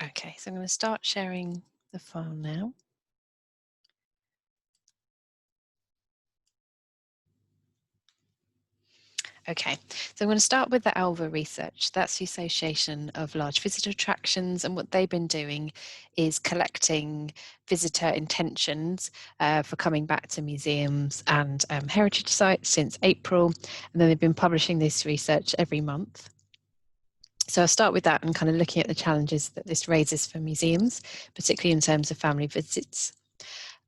Okay, so I'm going to start sharing the file now. Okay, so I'm going to start with the ALVA research. That's the Association of Large Visitor Attractions, and what they've been doing is collecting visitor intentions for coming back to museums and heritage sites since April, and then they've been publishing this research every month. So I'll start with that and kind of looking at the challenges that this raises for museums, particularly in terms of family visits.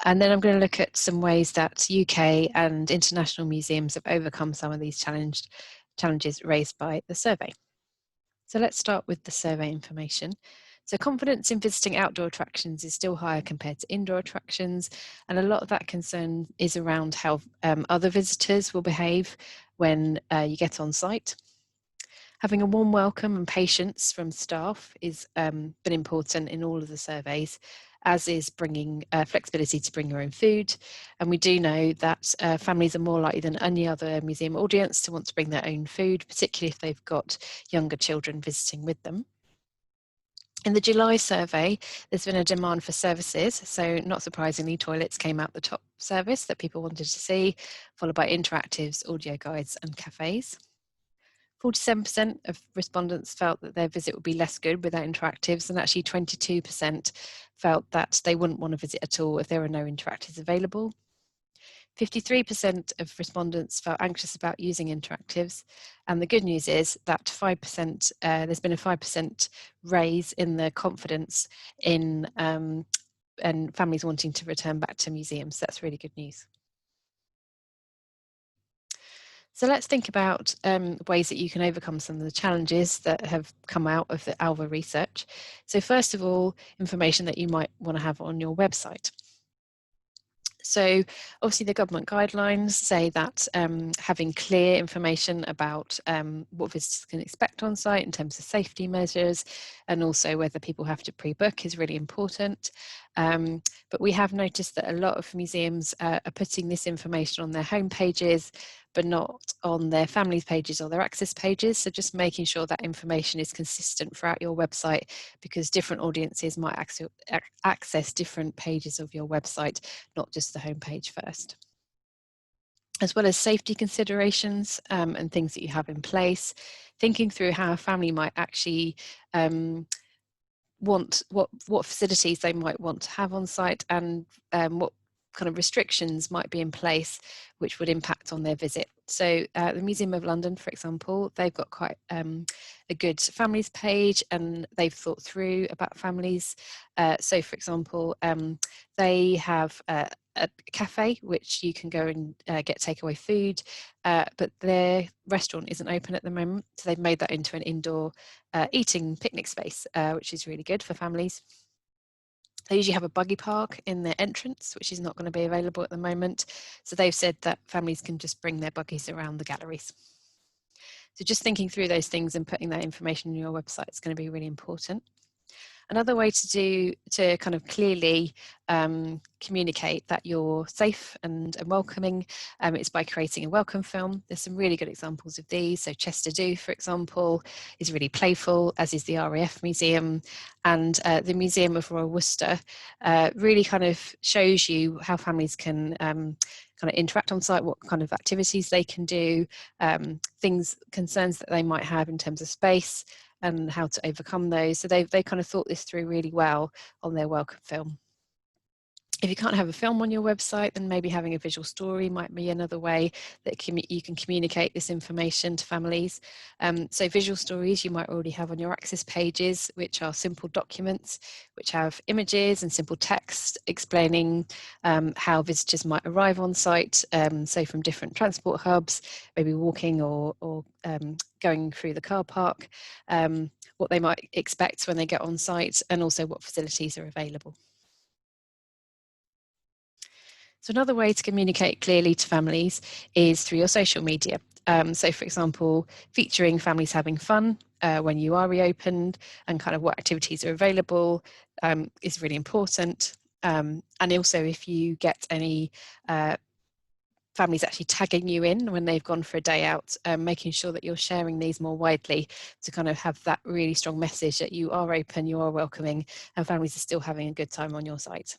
And then I'm going to look at some ways that UK and international museums have overcome some of these challenges raised by the survey. So let's start with the survey information. So confidence in visiting outdoor attractions is still higher compared to indoor attractions, and a lot of that concern is around how other visitors will behave when you get on site. Having a warm welcome and patience from staff is been important in all of the surveys, as is bringing flexibility to bring your own food. And we do know that families are more likely than any other museum audience to want to bring their own food, particularly if they've got younger children visiting with them. In the July survey, there's been a demand for services. So not surprisingly, toilets came out the top service that people wanted to see, followed by interactives, audio guides and cafes. 47% of respondents felt that their visit would be less good without interactives, and actually 22% felt that they wouldn't want to visit at all if there were no interactives available. 53% of respondents felt anxious about using interactives, and the good news is that 5%, there's been a 5% raise in the confidence in and families wanting to return back to museums. That's really good news. So let's think about ways that you can overcome some of the challenges that have come out of the ALVA research. So first of all, information that you might want to have on your website. So obviously the government guidelines say that having clear information about what visitors can expect on site in terms of safety measures, and also whether people have to pre-book, is really important. But we have noticed that a lot of museums are putting this information on their home pages, but not on their families pages or their access pages. So just making sure that information is consistent throughout your website, because different audiences might access different pages of your website, not just the home page first. As well as safety considerations and things that you have in place, thinking through how a family might actually want what facilities they might want to have on site, and what kind of restrictions might be in place which would impact on their visit. So the Museum of London, for example, they've got quite a good families page, and they've thought through about families. So for example, they have a cafe which you can go and get takeaway food, but their restaurant isn't open at the moment, so they've made that into an indoor eating picnic space, which is really good for families. They usually have a buggy park in their entrance, which is not going to be available at the moment. So they've said that families can just bring their buggies around the galleries. So just thinking through those things and putting that information on your website is going to be really important. Another way to kind of clearly communicate that you're safe and welcoming is by creating a welcome film. There's some really good examples of these. So Chester Do, for example, is really playful, as is the RAF Museum, and the Museum of Royal Worcester really kind of shows you how families can kind of interact on site, what kind of activities they can do, concerns that they might have in terms of space, and how to overcome those. So they kind of thought this through really well on their welcome film. If you can't have a film on your website, then maybe having a visual story might be another way that you can communicate this information to families. So visual stories you might already have on your access pages, which are simple documents, which have images and simple text explaining how visitors might arrive on site. So from different transport hubs, maybe walking or going through the car park, what they might expect when they get on site, and also what facilities are available. So another way to communicate clearly to families is through your social media. So for example, featuring families having fun when you are reopened, and kind of what activities are available is really important. And also if you get any families actually tagging you in when they've gone for a day out, making sure that you're sharing these more widely to kind of have that really strong message that you are open, you are welcoming, and families are still having a good time on your site.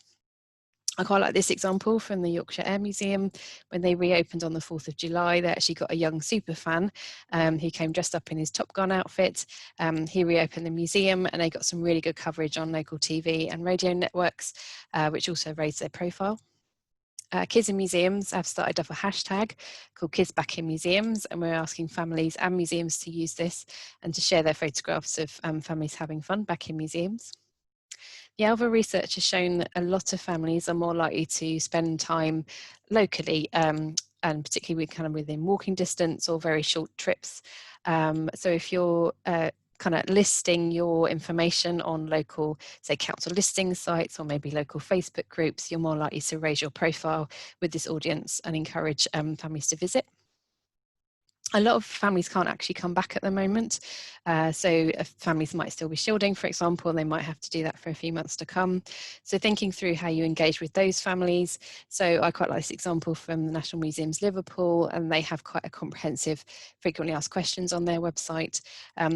I quite like this example from the Yorkshire Air Museum. When they reopened on the 4th of July, they actually got a young super fan who came dressed up in his Top Gun outfit. He reopened the museum and they got some really good coverage on local TV and radio networks, which also raised their profile. Kids in museums have started up a hashtag called Kids Back in Museums, and we're asking families and museums to use this and to share their photographs of families having fun back in museums. The Alva research has shown that a lot of families are more likely to spend time locally, and particularly within walking distance or very short trips. So if you're kind of listing your information on local, say, council listing sites or maybe local Facebook groups, you're more likely to raise your profile with this audience and encourage families to visit. A lot of families can't actually come back at the moment. So families might still be shielding, for example, and they might have to do that for a few months to come. So thinking through how you engage with those families. So I quite like this example from the National Museums Liverpool, and they have quite a comprehensive frequently asked questions on their website.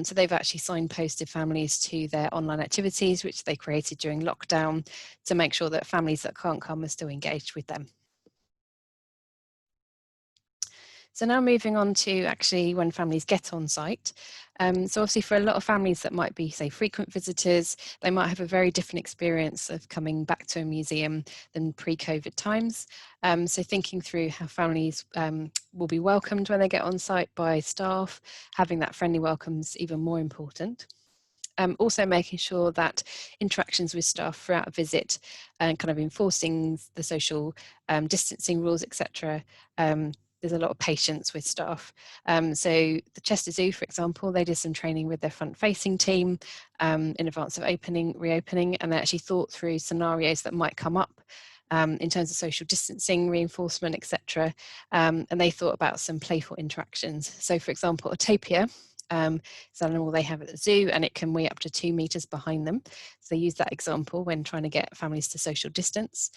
So they've actually signposted families to their online activities, which they created during lockdown, to make sure that families that can't come are still engaged with them. So now moving on to actually when families get on site. So obviously for a lot of families that might be, say, frequent visitors, they might have a very different experience of coming back to a museum than pre-COVID times. So thinking through how families will be welcomed when they get on site by staff, having that friendly welcome is even more important. Also making sure that interactions with staff throughout a visit and kind of enforcing the social distancing rules, etc. There's a lot of patience with staff. So the Chester Zoo, for example, they did some training with their front-facing team in advance of reopening, and they actually thought through scenarios that might come up in terms of social distancing, reinforcement, etc. And they thought about some playful interactions. So for example, a tapir, it's an animal they have at the zoo, and it can weigh up to 2 meters behind them. So they use that example when trying to get families to social distance.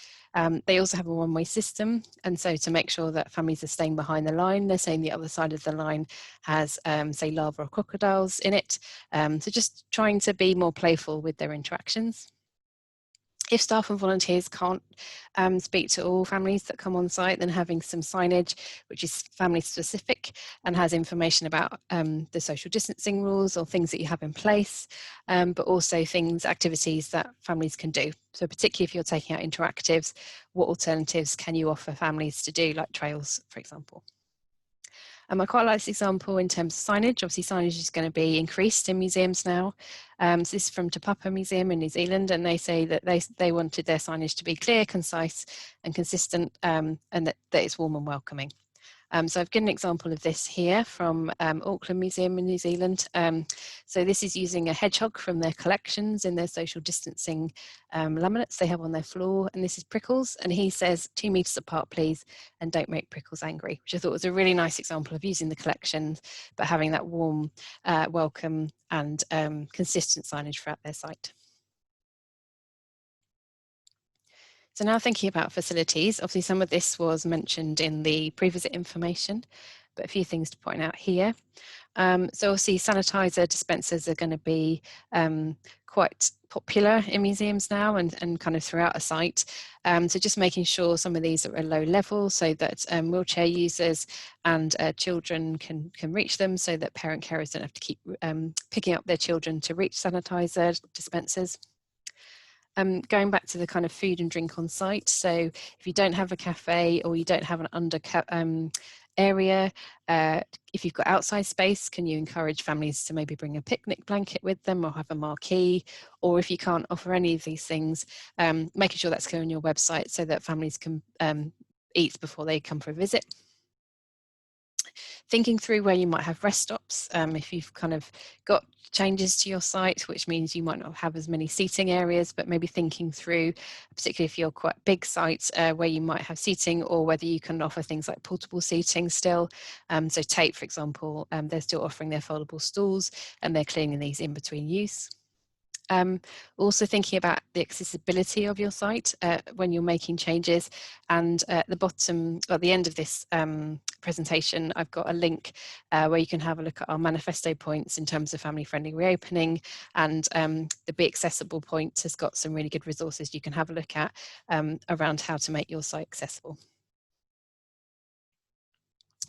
They also have a one-way system, and so to make sure that families are staying behind the line, they're saying the other side of the line has, say, lava or crocodiles in it. So just trying to be more playful with their interactions. If staff and volunteers can't speak to all families that come on site, then having some signage which is family specific and has information about the social distancing rules or things that you have in place, but also activities that families can do. So particularly if you're taking out interactives, what alternatives can you offer families to do, like trails, for example? I quite like this example in terms of signage. Obviously, signage is going to be increased in museums now. So this is from Te Papa Museum in New Zealand, and they say that they wanted their signage to be clear, concise, and consistent, and that it's warm and welcoming. So I've given an example of this here from Auckland Museum in New Zealand. So this is using a hedgehog from their collections in their social distancing laminates they have on their floor. And this is Prickles. And he says, 2 meters apart, please, and don't make Prickles angry, which I thought was a really nice example of using the collections, but having that warm welcome and consistent signage throughout their site. So now thinking about facilities, obviously some of this was mentioned in the pre-visit information, but a few things to point out here. So obviously sanitizer dispensers are going to be quite popular in museums now and kind of throughout a site. So just making sure some of these are at a low level so that wheelchair users and children can reach them, so that parent carers don't have to keep picking up their children to reach sanitizer dispensers. Going back to the kind of food and drink on site, so if you don't have a cafe or you don't have an undercut area, if you've got outside space, can you encourage families to maybe bring a picnic blanket with them or have a marquee? Or if you can't offer any of these things, making sure that's clear on your website so that families can eat before they come for a visit. Thinking through where you might have rest stops, if you've kind of got changes to your site, which means you might not have as many seating areas, but maybe thinking through, particularly if you're quite big sites, where you might have seating or whether you can offer things like portable seating still. So Tate, for example, they're still offering their foldable stools and they're cleaning these in between use. Also thinking about the accessibility of your site when you're making changes. And at the end of this presentation, I've got a link where you can have a look at our manifesto points in terms of family-friendly reopening, and the Be Accessible point has got some really good resources you can have a look at around how to make your site accessible.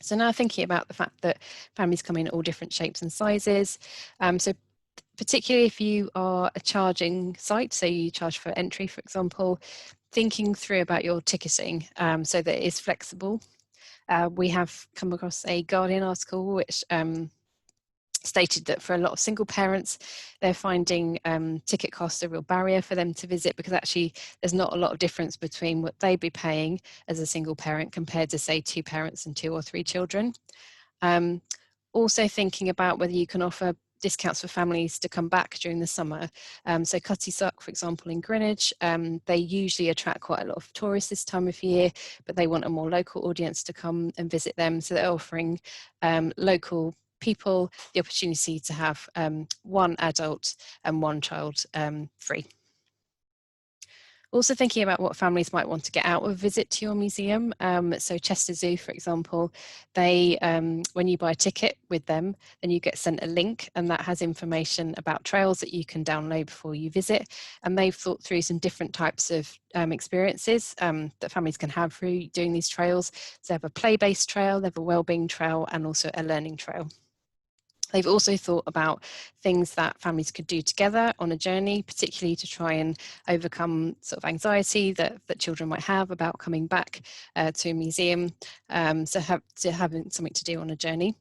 So now thinking about the fact that families come in all different shapes and sizes. So particularly if you are a charging site, so you charge for entry, for example, thinking through about your ticketing so that it is flexible. We have come across a Guardian article which stated that for a lot of single parents, they're finding ticket costs a real barrier for them to visit, because actually there's not a lot of difference between what they'd be paying as a single parent compared to, say, two parents and 2 or 3 children. Also thinking about whether you can offer discounts for families to come back during the summer. So Cutty Suck, for example, in Greenwich, they usually attract quite a lot of tourists this time of year, but they want a more local audience to come and visit them. So they're offering local people the opportunity to have one adult and one child free. Also thinking about what families might want to get out of a visit to your museum. So Chester Zoo, for example, they, when you buy a ticket with them, then you get sent a link, and that has information about trails that you can download before you visit. And they've thought through some different types of experiences that families can have through doing these trails. So they have a play-based trail, they have a wellbeing trail, and also a learning trail. They've also thought about things that families could do together on a journey, particularly to try and overcome sort of anxiety that children might have about coming back to a museum, so having something to do on a journey.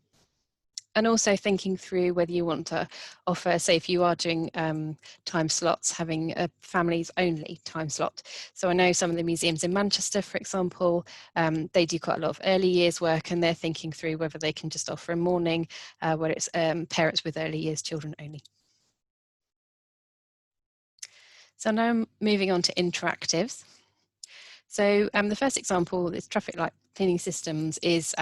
And also thinking through whether you want to offer, say if you are doing time slots, having a families only time slot. So I know some of the museums in Manchester, for example, they do quite a lot of early years work, and they're thinking through whether they can just offer a morning where it's parents with early years children only. So now I'm moving on to interactives. So the first example is traffic light cleaning systems is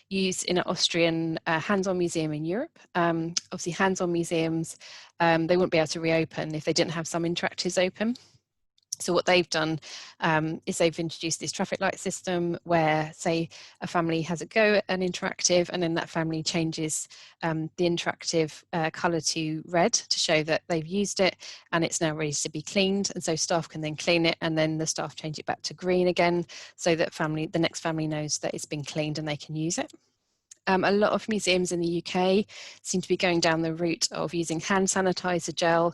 used in an Austrian hands-on museum in Europe. Obviously hands-on museums, they wouldn't be able to reopen if they didn't have some interactives open. So what they've done is they've introduced this traffic light system where, say, a family has a go at an interactive, and then that family changes the interactive colour to red to show that they've used it and it's now ready to be cleaned. And so staff can then clean it, and then the staff change it back to green again, so that the next family knows that it's been cleaned and they can use it. A lot of museums in the UK seem to be going down the route of using hand sanitizer gel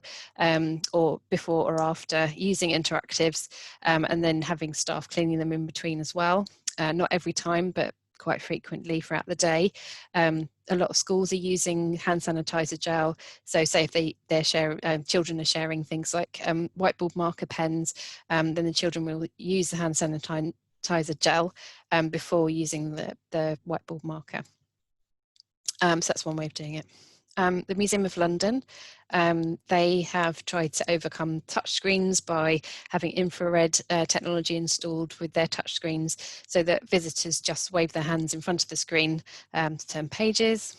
or before or after, using interactives, and then having staff cleaning them in between as well. Not every time, but quite frequently throughout the day. A lot of schools are using hand sanitizer gel. So say if children are sharing things like whiteboard marker pens, then the children will use the hand sanitizer gel before using the whiteboard marker. So that's one way of doing it. The Museum of London, they have tried to overcome touchscreens by having infrared technology installed with their touchscreens, so that visitors just wave their hands in front of the screen to turn pages.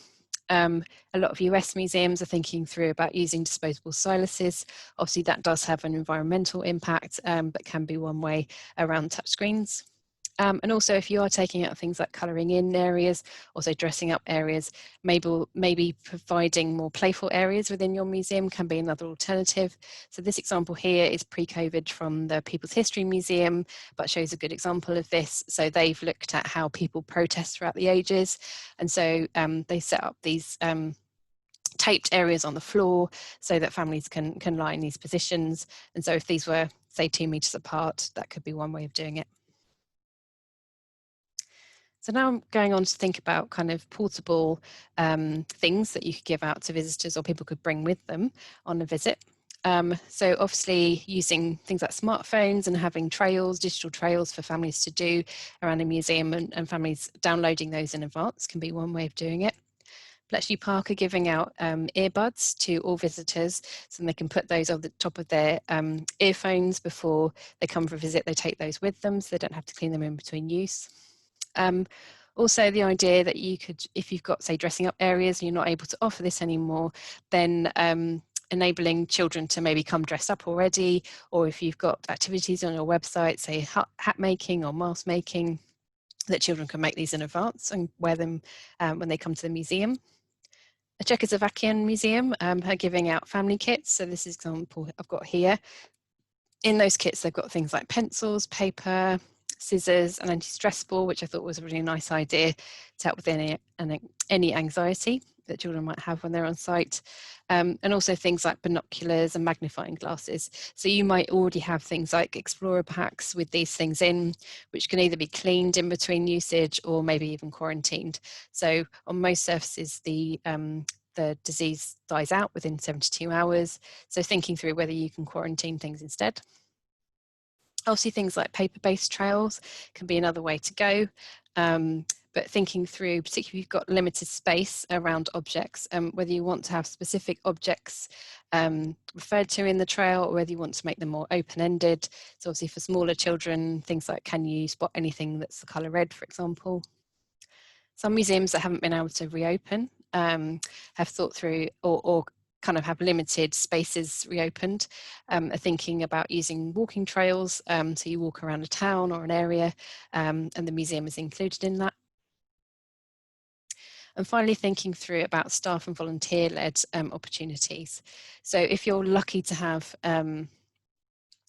A lot of US museums are thinking through about using disposable styluses. Obviously that does have an environmental impact, but can be one way around touchscreens. And also if you are taking out things like colouring in areas, also dressing up areas, maybe providing more playful areas within your museum can be another alternative. So this example here is pre-COVID from the People's History Museum, but shows a good example of this. So they've looked at how people protest throughout the ages. And so they set up these taped areas on the floor so that families can lie in these positions. And so if these were, say, 2 meters apart, that could be one way of doing it. So now I'm going on to think about kind of portable things that you could give out to visitors or people could bring with them on a visit. So obviously using things like smartphones and having trails, digital trails for families to do around a museum, and families downloading those in advance can be one way of doing it. Bletchley Park are giving out earbuds to all visitors, so they can put those on the top of their earphones before they come for a visit. They take those with them so they don't have to clean them in between use. Also the idea that you could, if you've got, say, dressing up areas and you're not able to offer this anymore, then enabling children to maybe come dressed up already, or if you've got activities on your website, say hat making or mask making, that children can make these in advance and wear them when they come to the museum. The Czechoslovakian Museum are giving out family kits. So this is an example I've got here. In those kits, they've got things like pencils, paper, scissors, and anti-stress ball, which I thought was a really nice idea to help with any anxiety that children might have when they're on site. And also things like binoculars and magnifying glasses. So you might already have things like explorer packs with these things in, which can either be cleaned in between usage or maybe even quarantined. So on most surfaces, the disease dies out within 72 hours. So thinking through whether you can quarantine things instead. Obviously, things like paper-based trails can be another way to go. But thinking through, particularly if you've got limited space around objects, whether you want to have specific objects referred to in the trail, or whether you want to make them more open-ended. So obviously for smaller children, things like, can you spot anything that's the colour red, for example? Some museums that haven't been able to reopen have thought through, or kind of have limited spaces reopened, are thinking about using walking trails. So you walk around a town or an area, and the museum is included in that. And finally, thinking through about staff and volunteer-led opportunities. So if you're lucky to have an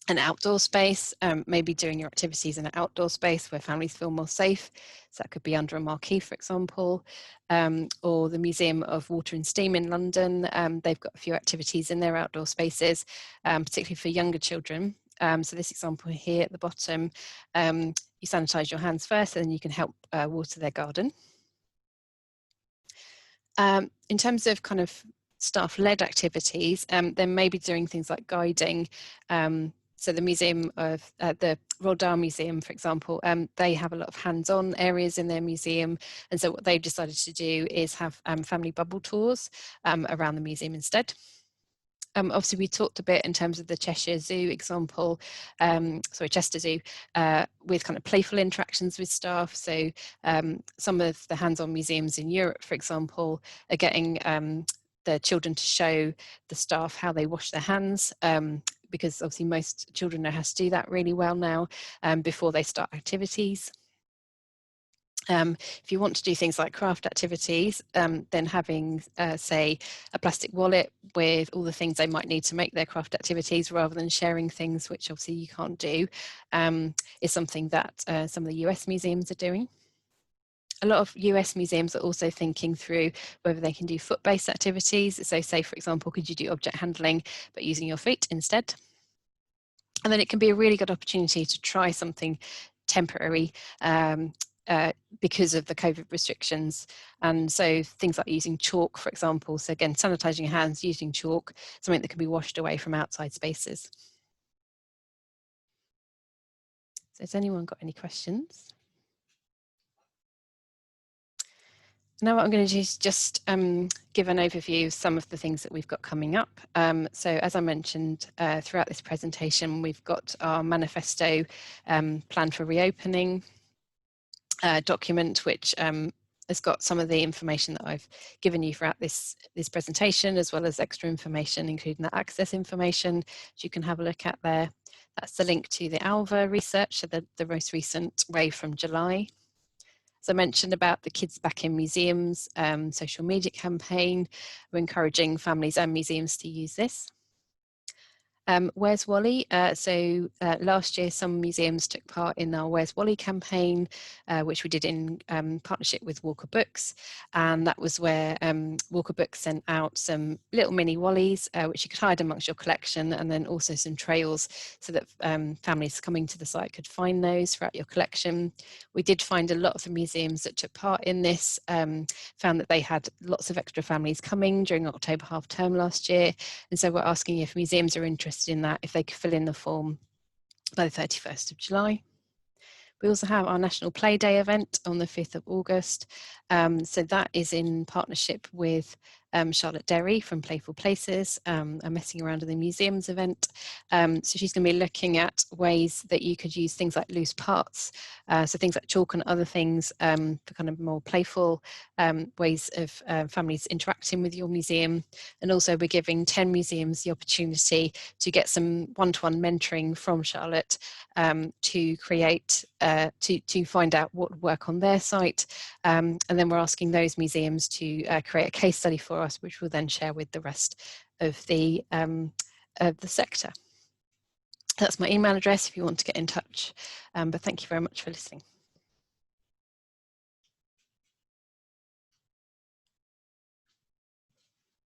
outdoor space, maybe doing your activities in an outdoor space where families feel more safe. So that could be under a marquee, for example, or the Museum of Water and Steam in London. They've got a few activities in their outdoor spaces, particularly for younger children. So this example here at the bottom, you sanitize your hands first and then you can help water their garden. In terms of kind of staff-led activities, then maybe doing things like guiding. So the Museum of the Royal Dahl Museum, for example, they have a lot of hands-on areas in their museum. And so what they've decided to do is have family bubble tours around the museum instead. Obviously, we talked a bit in terms of the Cheshire Zoo example, Chester Zoo, with kind of playful interactions with staff. So some of the hands-on museums in Europe, for example, are getting the children to show the staff how they wash their hands, because obviously most children know how to do that really well now before they start activities. If you want to do things like craft activities, then having, say, a plastic wallet with all the things they might need to make their craft activities rather than sharing things, which obviously you can't do, is something that some of the US museums are doing. A lot of US museums are also thinking through whether they can do foot-based activities. So say, for example, could you do object handling but using your feet instead? And then it can be a really good opportunity to try something temporary because of the COVID restrictions. And so things like using chalk, for example. So again, sanitizing your hands, using chalk, something that can be washed away from outside spaces. So has anyone got any questions? Now what I'm going to do is just give an overview of some of the things that we've got coming up. So as I mentioned throughout this presentation, we've got our manifesto plan for reopening document, which has got some of the information that I've given you throughout this presentation, as well as extra information, including the access information, which you can have a look at there. That's the link to the ALVA research, so the most recent wave from July. As I mentioned about the Kids Back in Museums social media campaign, we're encouraging families and museums to use this. Where's Wally? Last year some museums took part in our Where's Wally campaign, which we did in partnership with Walker Books, and that was where Walker Books sent out some little mini Wallies which you could hide amongst your collection, and then also some trails so that families coming to the site could find those throughout your collection. We did find a lot of the museums that took part in this found that they had lots of extra families coming during October half term last year, and so we're asking if museums are interested in that, if they could fill in the form by the 31st of July. We also have our National Play Day event on the 5th of August. So that is in partnership with Charlotte Derry from Playful Places, a Messing Around in the Museums event. So she's going to be looking at ways that you could use things like loose parts, so things like chalk and other things for kind of more playful ways of families interacting with your museum. And also we're giving 10 museums the opportunity to get some one-to-one mentoring from Charlotte to create, to find out what would work on their site. And then we're asking those museums to create a case study for us, which we'll then share with the rest of the sector. That's my email address if you want to get in touch. But thank you very much for listening.